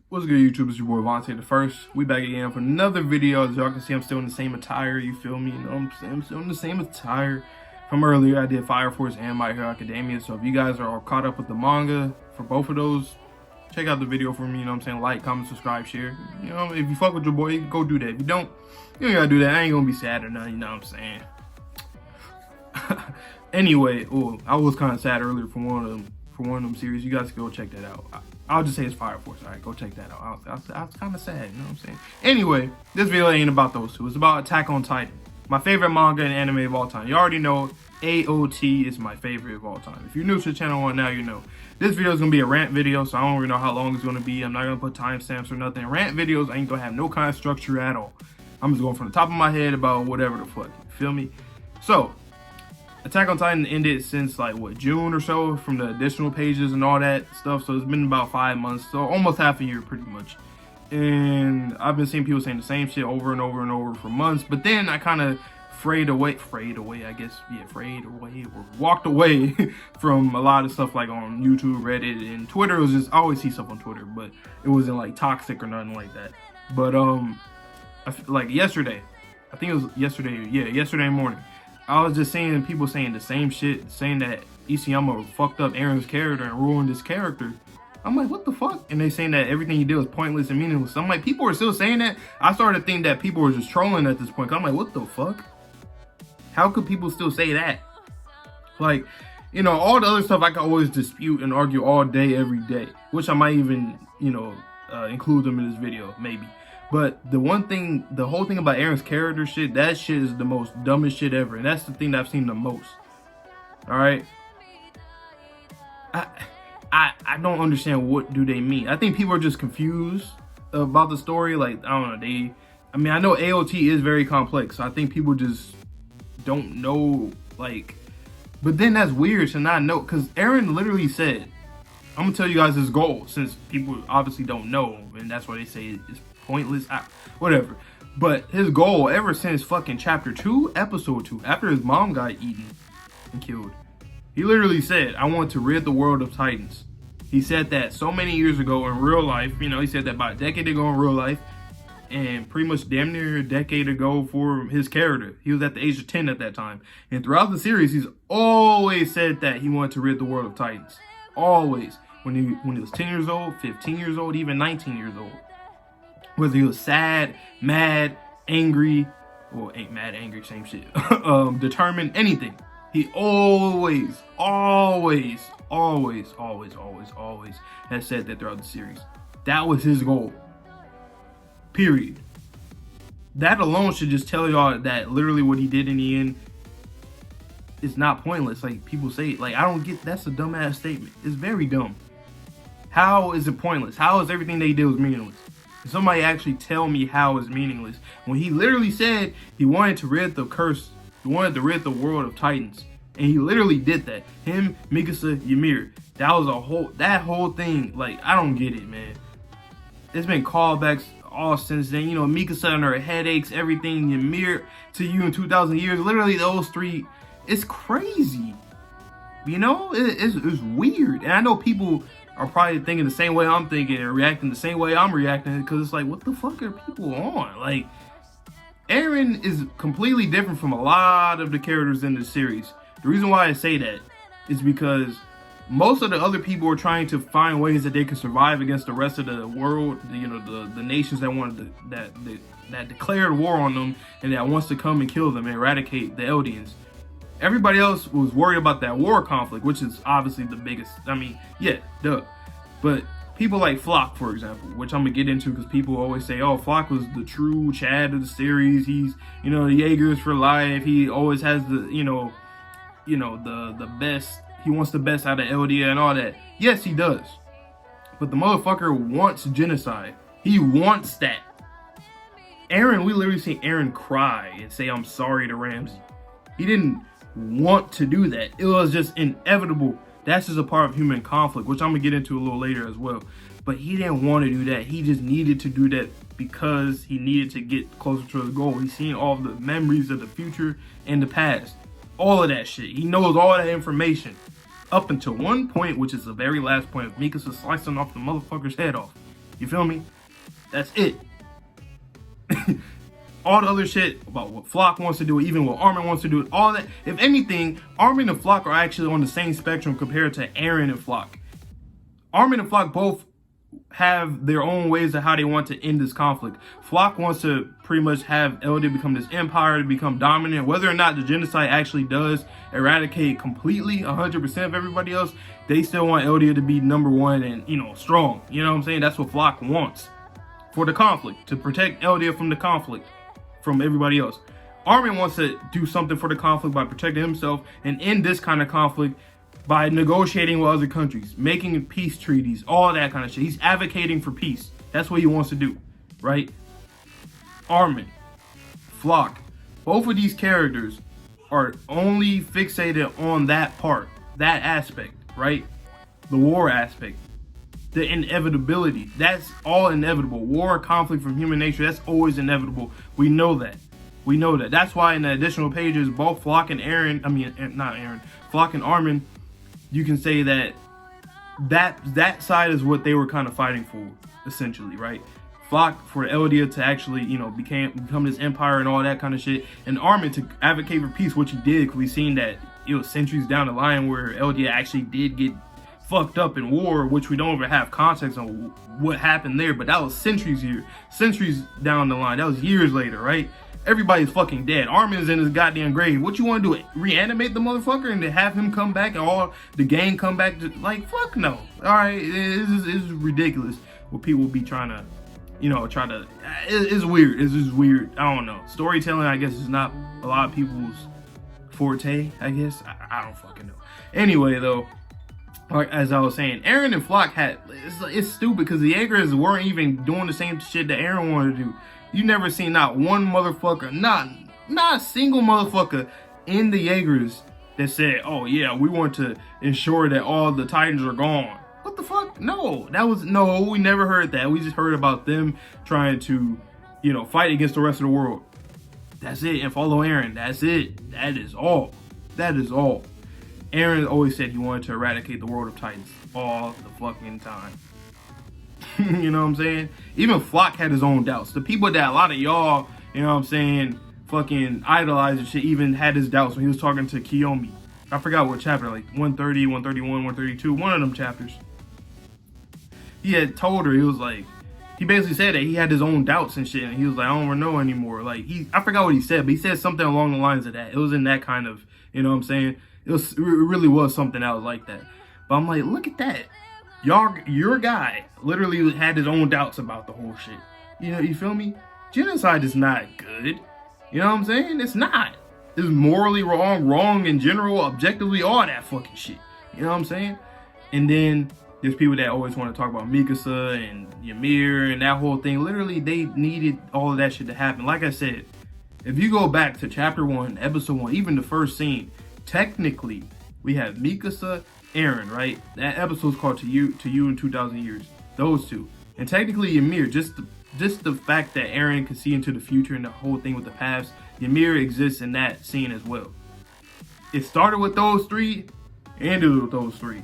What's good, YouTube? It's your boy Vontae the First. We back again for another video. As y'all can see, I'm still in the same attire. You feel me? You know what I'm saying? I'm still in the same attire from earlier. I did Fire Force and My Hero Academia. So if you guys are all caught up with the manga for both of those, check out the video for me. You know what I'm saying? Like, comment, subscribe, share. You know, if you fuck with your boy, go do that. If you don't, you ain't gotta do that. I ain't gonna be sad or nothing. You know what I'm saying? Anyway, I was kind of sad earlier for one of them series. You guys can go check that out. I'll just say it's Fire Force. All right, go check that out. I was kind of sad, you know what I'm saying? Anyway, this video ain't about those two. It's about Attack on Titan, my favorite manga and anime of all time. You already know AOT is my favorite of all time. If you're new to the channel now, you know. This video is going to be a rant video, so I don't really know how long it's going to be. I'm not going to put timestamps or nothing. Rant videos ain't going to have no kind of structure at all. I'm just going from the top of my head about whatever the fuck. You feel me? So, Attack on Titan ended since like what, June or so, from the additional pages and all that stuff. So it's been about 5 months, so almost half a year pretty much. And I've been seeing people saying the same shit over and over and over for months. But then I kind of frayed away, I guess. Yeah, frayed away or walked away from a lot of stuff like on YouTube, Reddit, and Twitter. It was just, I always see stuff on Twitter, but it wasn't like toxic or nothing like that. But like yesterday, I think it was yesterday. Yeah, yesterday morning. I was just seeing people saying the same shit, saying that Isayama fucked up Eren's character and ruined his character. I'm like, what the fuck? And they saying that everything he did was pointless and meaningless. I'm like, people are still saying that? I started to think that people were just trolling at this point. I'm like, what the fuck? How could people still say that? Like, you know, all the other stuff I can always dispute and argue all day, every day. Which I might even, you know, include them in this video, maybe. But the one thing, the whole thing about Eren's character shit, that shit is the most dumbest shit ever. And that's the thing that I've seen the most. Alright? I don't understand what do they mean. I think people are just confused about the story. Like, I don't know, I mean, I know AOT is very complex. So I think people just don't know, like, but then that's weird to not know. Because Eren literally said, I'm going to tell you guys his goal, since people obviously don't know. And that's why they say it's pointless, whatever. But his goal ever since fucking chapter 2, episode 2, after his mom got eaten and killed, he literally said, I want to rid the world of Titans. He said that so many years ago in real life. You know, he said that about a decade ago in real life, and pretty much damn near a decade ago for his character. He was at the age of 10 at that time. And throughout the series, he's always said that he wanted to rid the world of Titans. Always. When he was 10 years old, 15 years old, even 19 years old. Whether he was sad, mad, angry, well, ain't mad, angry, same shit. Determined, anything. He always has said that throughout the series. That was his goal. Period. That alone should just tell y'all that literally what he did in the end is not pointless. Like people say, like, I don't get, that's a dumbass statement. It's very dumb. How is it pointless? How is everything they did was meaningless? Somebody actually tell me how it's meaningless when he literally said he wanted to rid the curse, he wanted to rid the world of Titans, and he literally did that. Him, Mikasa, Ymir. That was that whole thing. Like, I don't get it, man. There's been callbacks all since then. You know, Mikasa and her headaches, everything. Ymir to you in 2,000 years. Literally, those three. It's crazy. You know, it's weird, and I know people are probably thinking the same way I'm thinking and reacting the same way I'm reacting, because it's like, what the fuck are people on? Like, Eren is completely different from a lot of the characters in the series. The reason why I say that is because most of the other people are trying to find ways that they can survive against the rest of the world, you know, the nations that wanted that declared war on them and that wants to come and kill them and eradicate the Eldians. Everybody else was worried about that war conflict, which is obviously the biggest. I mean, yeah, duh. But people like Flock, for example, which I'm gonna get into because people always say, oh, Flock was the true Chad of the series. He's, you know, the Jaegers for life. He always has the, you know, the best. He wants the best out of Eldia and all that. Yes, he does. But the motherfucker wants genocide. He wants that. Eren, we literally see Eren cry and say, I'm sorry to Ramsay. He didn't want to do that. It was just inevitable. That's just a part of human conflict, which I'm gonna get into a little later as well. But he didn't want to do that. He just needed to do that because he needed to get closer to his goal. He's seen all the memories of the future and the past. All of that shit. He knows all that information. Up until one point, which is the very last point of Mikasa slicing off the motherfucker's head off. You feel me? That's it. All the other shit about what Flock wants to do, even what Armin wants to do, all that. If anything, Armin and Flock are actually on the same spectrum compared to Eren and Flock. Armin and Flock both have their own ways of how they want to end this conflict. Flock wants to pretty much have Eldia become this empire, to become dominant. Whether or not the genocide actually does eradicate completely 100% of everybody else, they still want Eldia to be number one and, you know, strong. You know what I'm saying? That's what Flock wants for the conflict, to protect Eldia from the conflict, from everybody else. Armin wants to do something for the conflict by protecting himself and end this kind of conflict by negotiating with other countries, making peace treaties, all that kind of shit. He's advocating for peace. That's what he wants to do, right? Armin, Flock, both of these characters are only fixated on that part, that aspect, right? The war aspect, the inevitability. That's all inevitable. War, conflict from human nature, that's always inevitable. We know that. We know that. That's why in the additional pages, both Flock and Flock and Armin, you can say that side is what they were kind of fighting for, essentially, right? Flock for Eldia to actually, you know, become this empire and all that kind of shit, and Armin to advocate for peace, which he did, because we've seen that it was centuries down the line where Eldia actually did get fucked up in war, which we don't even have context on what happened there, but that was centuries down the line. That was years later, right? Everybody's fucking dead. Armin's in his goddamn grave. What you want to do? Reanimate the motherfucker and to have him come back and all the gang come back? Like, fuck no. All right, it's ridiculous what people be trying to, you know, it's weird. It's just weird. I don't know. Storytelling, I guess, is not a lot of people's forte, I guess. I don't fucking know. Anyway, though, like as I was saying, Eren and Flock it's stupid because the Jaegers weren't even doing the same shit that Eren wanted to do. You never seen not one motherfucker, not a single motherfucker in the Jaegers that said, oh yeah, we want to ensure that all the Titans are gone. What the fuck? No, we never heard that. We just heard about them trying to, you know, fight against the rest of the world. That's it, and follow Eren. That's it. That is all. That is all. Eren always said he wanted to eradicate the world of Titans all the fucking time. You know what I'm saying? Even Flock had his own doubts. The people that a lot of y'all, you know what I'm saying, fucking idolize and shit, even had his doubts when he was talking to Kiyomi. I forgot what chapter, like 130, 131, 132, one of them chapters. He had told her, he basically said that he had his own doubts and shit, and he was like, I don't know anymore. Like, I forgot what he said, but he said something along the lines of that. It was in that kind of, you know what I'm saying? It really was something that was like that. But I'm like, look at that. Your guy literally had his own doubts about the whole shit. You know, you feel me? Genocide is not good. You know what I'm saying? It's not. It's morally wrong in general, objectively, all that fucking shit. You know what I'm saying? And then there's people that always want to talk about Mikasa and Ymir and that whole thing. Literally, they needed all of that shit to happen. Like I said, if you go back to chapter 1, episode 1, even the first scene, technically, we have Mikasa, Eren, right? That episode's called To You in 2,000 Years. Those two. And technically Ymir, just the fact that Eren can see into the future and the whole thing with the past, Ymir exists in that scene as well. It started with those three, ended with those three.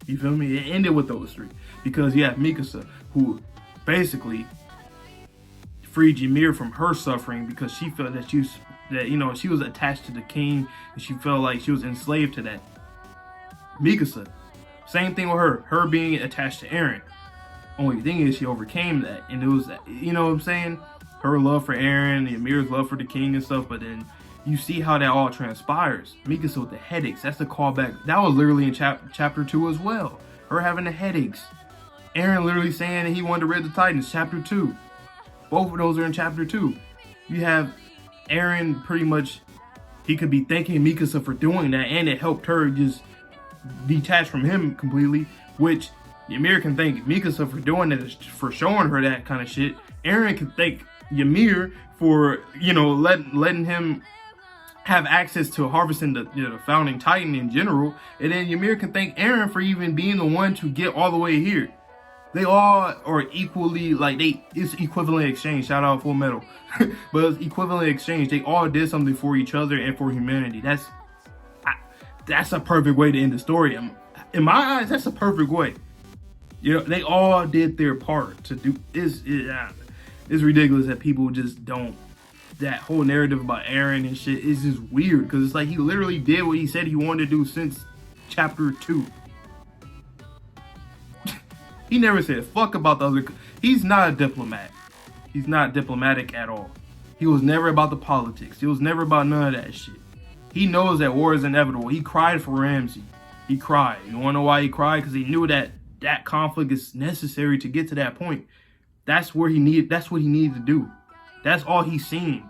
You feel me? It ended with those three. Because you have Mikasa, who basically freed Ymir from her suffering because she felt that she was attached to the king and she felt like she was enslaved to that. Mikasa, same thing with her being attached to Eren. Only thing is she overcame that, and it was, you know what I'm saying, her love for Eren, Ymir's love for the king and stuff. But then you see how that all transpires. Mikasa with the headaches, that's the callback. That was literally in chapter 2 as well. Her having the headaches. Eren literally saying that he wanted to rid the Titans, chapter 2. Both of those are in chapter 2. You have Eren pretty much, he could be thanking Mikasa for doing that, and it helped her just detach from him completely, which Ymir can thank Mikasa for doing it, for showing her that kind of shit. Eren can thank Ymir for, you know, letting him have access to harvesting the founding Titan in general, and then Ymir can thank Eren for even being the one to get all the way here. They all are equally, like, it's equivalent exchange. Shout out Full Metal. But it's equivalent exchange. They all did something for each other and for humanity. That's a perfect way to end the story. In my eyes, that's a perfect way. You know, they all did their part to do. It's ridiculous that people just don't. That whole narrative about Eren and shit is just weird because it's like he literally did what he said he wanted to do since chapter 2. He never said fuck about the other. He's not a diplomat. He's not diplomatic at all. He was never about the politics. He was never about none of that shit. He knows that war is inevitable. He cried for Ramsey. He cried. You wanna know why he cried? Because he knew that that conflict is necessary to get to that point. That's what he needed to do. That's all he's seen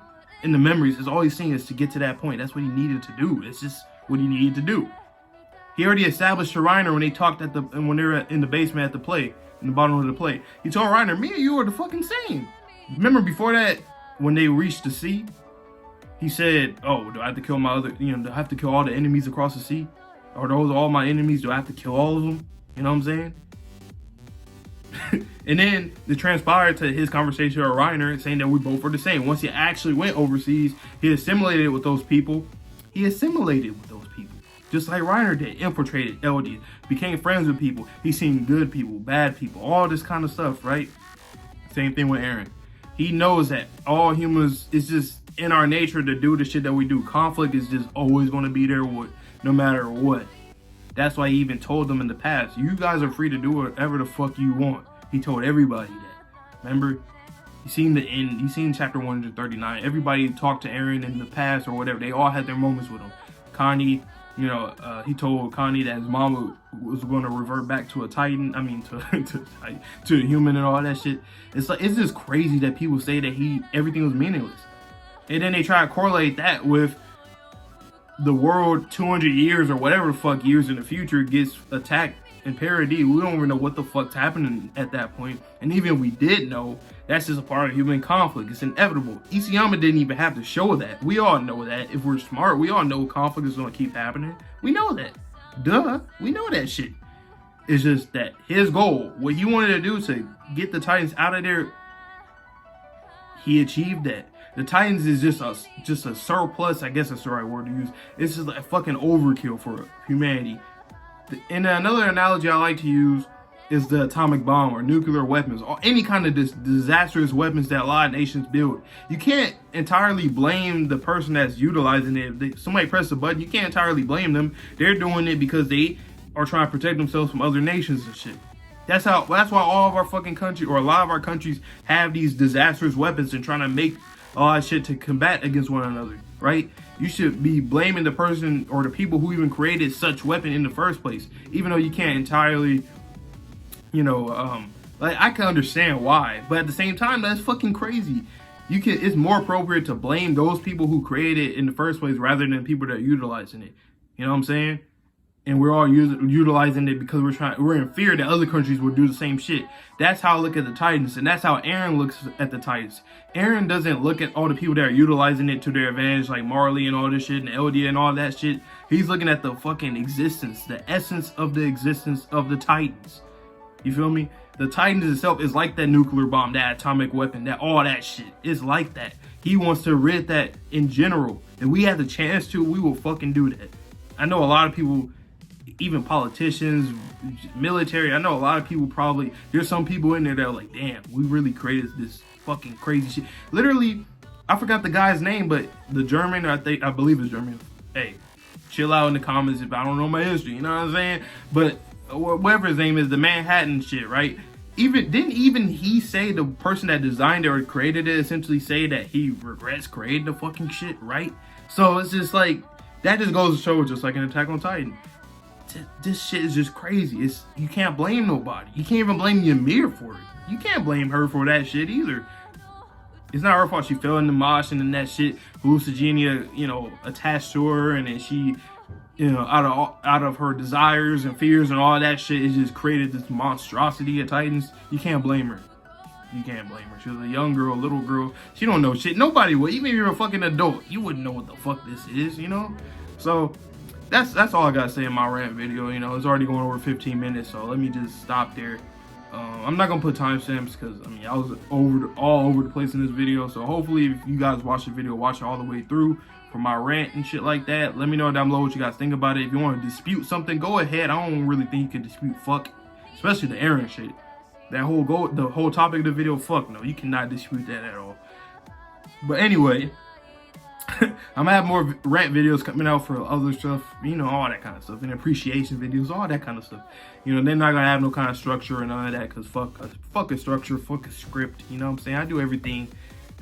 in the memories. Is all he's seen is to get to that point. That's what he needed to do. It's just what he needed to do. He already established to Reiner when they talked when they were in the basement at the play, in the bottom of the play. He told Reiner, "Me and you are the fucking same." Remember before that, when they reached the sea, he said, "Oh, do I have to kill my other? Do I have to kill all the enemies across the sea? Are those all my enemies? Do I have to kill all of them?" You know what I'm saying? And then it transpired to his conversation with Reiner saying that we both are the same. Once he actually went overseas, he assimilated with those people. Just like Reiner did. Infiltrated LD. Became friends with people. He's seen good people, bad people, all this kind of stuff, right? Same thing with Eren. He knows that all humans, it's just in our nature to do the shit that we do. Conflict is just always going to be there no matter what. That's why he even told them in the past, you guys are free to do whatever the fuck you want. He told everybody that. Remember? You seen chapter 139. Everybody talked to Eren in the past or whatever. They all had their moments with him. Connie, he told Connie that his mama was going to revert back to a Titan. I mean, to a human and all that shit. It's just crazy that people say that everything was meaningless. And then they try to correlate that with the world 200 years or whatever the fuck years in the future gets attacked in parody. We don't even know what the fuck's happening at that point. And even if we did know, that's just a part of human conflict. It's inevitable. Isayama didn't even have to show that. We all know that. If we're smart, we all know conflict is going to keep happening. We know that. Duh. We know that shit. It's just that his goal, what he wanted to do to get the Titans out of there, he achieved that. The Titans is just a surplus, I guess that's the right word to use. It's just like a fucking overkill for humanity. And another analogy I like to use is the atomic bomb or nuclear weapons or any kind of disastrous weapons that a lot of nations build. You can't entirely blame the person that's utilizing it. If somebody press a button, you can't entirely blame them. They're doing it because they are trying to protect themselves from other nations and shit. That's why all of our fucking country or a lot of our countries have these disastrous weapons and trying to make a lot of shit to combat against one another, right? You should be blaming the person or the people who even created such weapon in the first place, even though you can't entirely, like I can understand why, but at the same time, that's fucking crazy. It's more appropriate to blame those people who created it in the first place rather than people that are utilizing it. You know what I'm saying? And we're all utilizing it because we're in fear that other countries will do the same shit. That's how I look at the Titans, and that's how Eren looks at the Titans. Eren doesn't look at all the people that are utilizing it to their advantage, like Marley and all this shit, and Eldia and all that shit. He's looking at the fucking existence, the essence of the existence of the Titans. You feel me? The Titans itself is like that nuclear bomb, that atomic weapon, that all that shit. It's like that. He wants to rid that in general. If we have the chance to, we will fucking do that. I know a lot of people, even politicians, military, I know a lot of people there's some people in there that are like, damn, we really created this fucking crazy shit. Literally, I forgot the guy's name, but the German, I believe it's German. Hey, chill out in the comments if I don't know my history, you know what I'm saying? But whatever his name is, the Manhattan shit, right? Didn't he say, the person that designed it or created it essentially say that he regrets creating the fucking shit, right? So it's just like, that just goes to show, just like an Attack on Titan. This shit is just crazy. You can't blame nobody. You can't even blame Ymir for it. You can't blame her for that shit either. It's not her fault she fell in the mosh and then that shit, hallucigenia, attached to her, and then she, out of her desires and fears and all that shit, it just created this monstrosity of Titans. You can't blame her. You can't blame her. She was a young girl, little girl. She don't know shit. Nobody would. Even if you're a fucking adult, you wouldn't know what the fuck this is, So that's all I gotta say in my rant video. It's already going over 15 minutes, so let me just stop there. I'm not gonna put timestamps because I was all over the place in this video. So hopefully, if you guys watch the video, watch it all the way through for my rant and shit like that. Let me know down below what you guys think about it. If you want to dispute something, go ahead. I don't really think you can dispute fuck especially the Eren shit. That the whole topic of the video, fuck no, you cannot dispute that at all. But anyway, I'm gonna have more rant videos coming out for other stuff, you know, all that kind of stuff, and appreciation videos, all that kind of stuff. You know, they're not gonna have no kind of structure and none of that, cause fuck a structure, fuck a script. You know what I'm saying? I do everything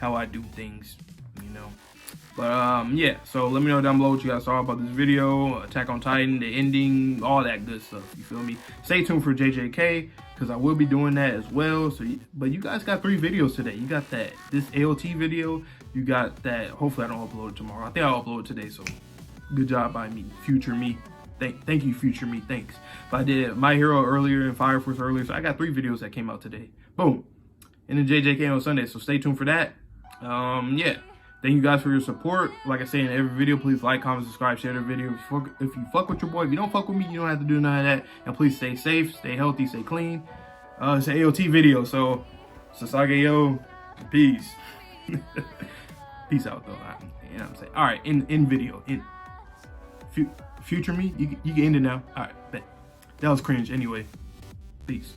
how I do things, you know. But yeah, so let me know down below what you guys thought about this video, Attack on Titan, the ending, all that good stuff. You feel me? Stay tuned for JJK, because I will be doing that as well. So, but you guys got 3 videos today. You got this AOT video. You got that. Hopefully, I don't upload it tomorrow. I think I'll upload it today. So, good job by me, future me. Thank you, future me. Thanks. But I did My Hero earlier and Fire Force earlier. So I got 3 videos that came out today. Boom. And then JJK on Sunday. So stay tuned for that. Yeah. Thank you guys for your support. Like I say in every video, please like, comment, subscribe, share the video. If you fuck with your boy, if you don't fuck with me, you don't have to do none of that. And please stay safe, stay healthy, stay clean. It's an AOT video, so Sasage yo, peace. Peace out though. You know what I'm saying? All right, in video, future me, you can end it now. All right, bet. That was cringe anyway. Peace.